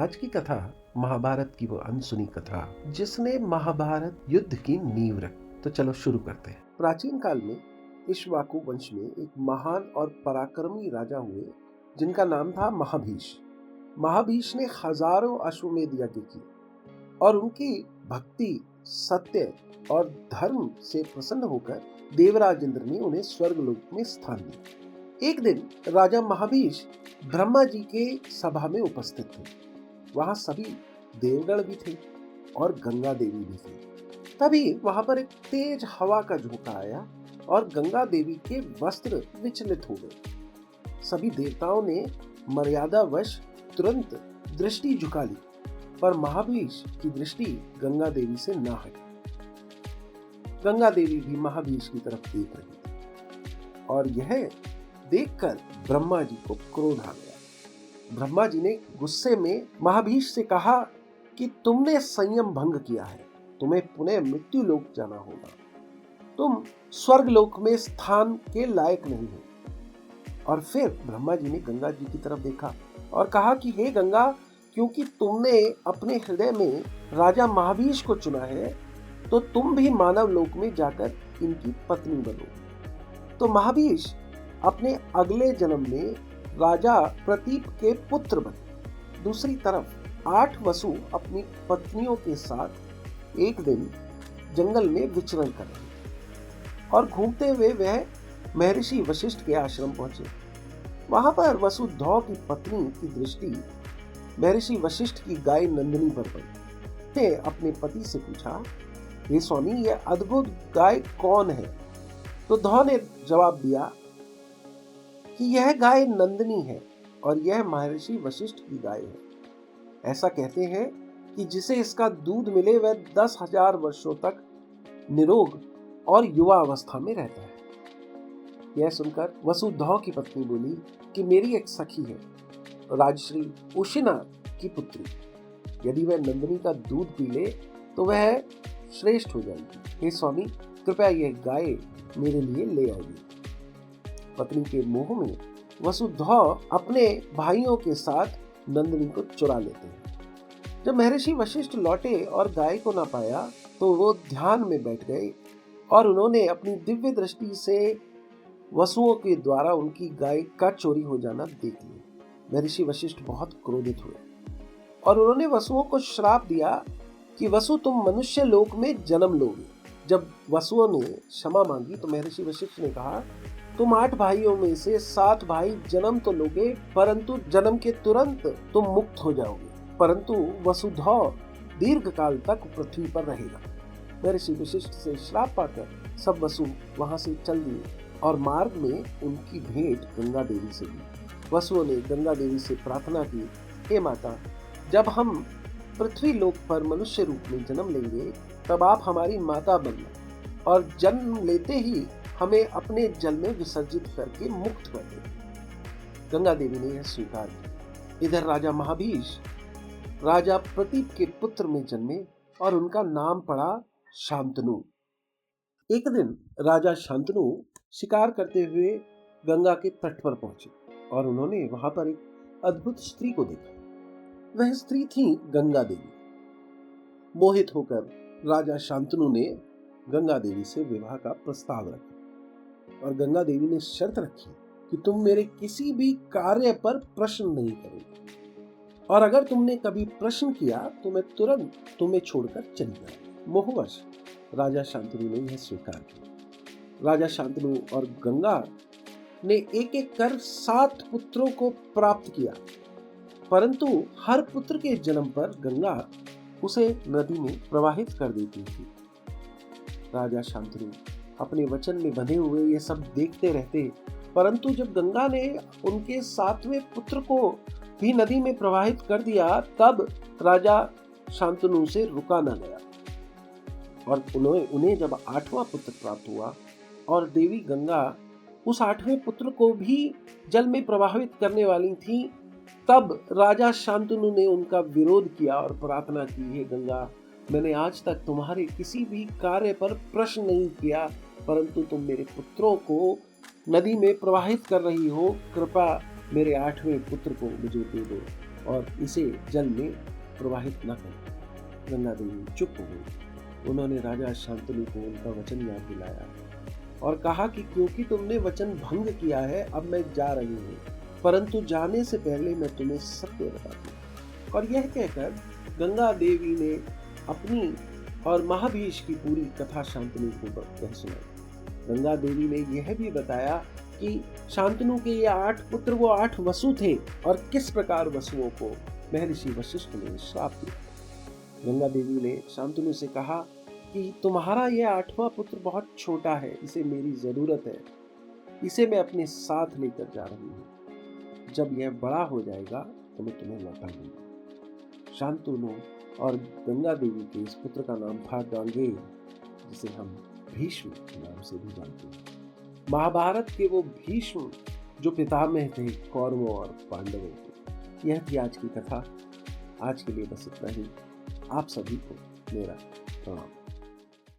आज की कथा महाभारत की वो अनसुनी कथा जिसने महाभारत युद्ध की नींव रखी। तो चलो शुरू करते हैं। प्राचीन काल में इक्ष्वाकु वंश में एक महान और पराक्रमी राजा हुए जिनका नाम था महाभीष। महाभीष ने हजारों अश्वमेध यज्ञ किए और उनकी भक्ति, सत्य और धर्म से प्रसन्न होकर देवराज इंद्र ने उन्हें स्वर्गलोक में स्थान दिया। एक दिन राजा महाभीष ब्रह्मा जी के सभा में उपस्थित थे। वहां सभी देवगण भी थे और गंगा देवी भी थी। तभी वहां पर एक तेज हवा का झोंका आया और गंगा देवी के वस्त्र विचलित हो गए। सभी देवताओं ने मर्यादावश तुरंत दृष्टि झुका ली, पर महाभीष की दृष्टि गंगा देवी से न हटी। गंगा देवी भी महाभीष की तरफ देख रही थी और यह देखकर ब्रह्मा जी को क्रोध आ गया। ब्रह्मा जी ने गुस्से में महाभीष से कहा कि तुमने संयम भंग किया है, तुम्हें पुनः मृत्यु लोक जाना होगा। तुम स्वर्ग लोक में स्थान के लायक नहीं हो। और फिर ब्रह्मा जी ने गंगा जी की तरफ देखा और कहा कि हे गंगा, क्योंकि तुमने अपने हृदय में राजा महाभीष को चुना है, तो तुम भी मानव लोक में जाकर इनकी पत्नी बनो। तो महाभीष अपने अगले जन्म में राजा प्रतीप के पुत्र बने। दूसरी तरफ 8 वसु अपनी पत्नियों के साथ एक दिन जंगल में विचरण कर रहे थे और घूमते हुए वह महर्षि वशिष्ठ के आश्रम पहुंचे। वहां पर वसुधौ की पत्नी की दृष्टि महर्षि वशिष्ठ की गाय नंदिनी पर पड़ी। उसने अपने पति से पूछा, हे स्वामी, यह अद्भुत गाय कौन है? तो धौ ने जवाब दिया कि यह गाय नंदिनी है और यह महर्षि वशिष्ठ की गाय है। ऐसा कहते हैं कि जिसे इसका दूध मिले वह 10,000 वर्षों तक निरोग और युवा अवस्था में रहता है। यह सुनकर वसुधौ की पत्नी बोली कि मेरी एक सखी है, राजश्री उशिना की पुत्री। यदि वह नंदिनी का दूध पी ले तो वह श्रेष्ठ हो जाएगी। हे स्वामी, कृपया यह गाय मेरे लिए ले आइए। पत्नी के मोह में वसुधौ अपने भाइयों के साथ नंदिनी को चुरा लेते हैं। जब महर्षि वशिष्ठ लौटे और गाय को ना पाया तो वो ध्यान में बैठ गए और उन्होंने अपनी दिव्य दृष्टि से वसुओं के द्वारा उनकी गाय का चोरी हो जाना देख लिया। महर्षि वशिष्ठ बहुत क्रोधित हुए और उन्होंने वसुओं को श्राप दिया कि वसु, तुम मनुष्य लोक में जन्म लोगे। जब वसुओं ने क्षमा मांगी तो महर्षि वशिष्ठ ने कहा, तुम 8 भाइयों में से 7 भाई जन्म तो लोगे, परंतु जन्म के तुरंत तुम मुक्त हो जाओगे, परंतु वसुधौ दीर्घ काल तक पृथ्वी पर रहेगा। महर्षि वशिष्ठ से श्राप पाकर सब वसु वहां से चल दिए और मार्ग में उनकी भेंट गंगा देवी से हुई। वसुओं ने गंगा देवी से प्रार्थना की, हे माता, जब हम पृथ्वी लोक पर मनुष्य रूप में जन्म लेंगे तब आप हमारी माता बनना और जन्म लेते ही हमें अपने जल में विसर्जित करके मुक्त कर दें। गंगा देवी ने यह स्वीकार किया। इधर राजा महाभीष राजा प्रतीप के पुत्र में जन्मे और उनका नाम पड़ा शांतनु। एक दिन राजा शांतनु शिकार करते हुए गंगा के तट पर पहुंचे और उन्होंने वहां पर एक अद्भुत स्त्री को देखा। वह स्त्री थी गंगा देवी। मोहित होकर राजा शांतनु ने गंगा देवी से विवाह का प्रस्ताव रखा और गंगा देवी ने शर्त रखी कि तुम मेरे किसी भी कार्य पर प्रश्न नहीं करोगे और अगर तुमने कभी प्रश्न किया तो मैं तुरंत तुम्हें छोड़कर चली जाऊंगी। मोहवश राजा शांतनु ने यह स्वीकार किया। राजा शांतनु और गंगा ने एक एक कर 7 पुत्रों को प्राप्त किया, परंतु हर पुत्र के जन्म पर गंगा उसे नदी में प्रवाहित कर देती थी। राजा शांतनु अपने वचन में बंधे हुए ये सब देखते रहते, परंतु जब गंगा ने उनके 7वें पुत्र को भी नदी में प्रवाहित कर दिया तब राजा शांतनु से रुका न गया और उन्हें जब 8वां पुत्र प्राप्त हुआ और देवी गंगा उस 8वें पुत्र को भी जल में प्रवाहित करने वाली थी, तब राजा शांतनु ने उनका विरोध किया और प्रार्थना की, हे गंगा, मैंने आज तक तुम्हारे किसी भी कार्य पर प्रश्न नहीं किया, परंतु तुम मेरे पुत्रों को नदी में प्रवाहित कर रही हो। कृपा मेरे 8वें पुत्र को मुझे दे दो और इसे जल में प्रवाहित न करें। गंगा देवी चुप हो गई। उन्होंने राजा शांतनु को उनका वचन याद दिलाया और कहा कि क्योंकि तुमने वचन भंग किया है, अब मैं जा रही हूँ, परंतु जाने से पहले मैं तुम्हें सत्य बता दूं। और यह कहकर गंगा देवी ने अपनी और महाभीष की पूरी कथा शांतनु को कह सुनाई। गंगा देवी ने यह भी बताया कि शांतनु के ये 8 पुत्र वो 8 वसु थे और किस प्रकार वसुओं को महर्षि वशिष्ठ ने श्राप दिया। गंगा देवी ने शांतनु से कहा कि तुम्हारा यह 8वां पुत्र बहुत छोटा है, इसे मेरी जरूरत है, इसे मैं अपने साथ लेकर जा रही हूँ। जब यह बड़ा हो जाएगा तो मैं तुम्हें लौटा दूंगा। शांतनु और गंगा देवी के इस पुत्र का नाम था गांगेय, जिसे हम भीष्म के नाम से भी जानते हैं। महाभारत के वो भीष्म जो पितामह थे कौरवों और पांडवों के। यह थी आज की कथा। आज के लिए बस इतना ही। आप सभी को मेरा प्रणाम।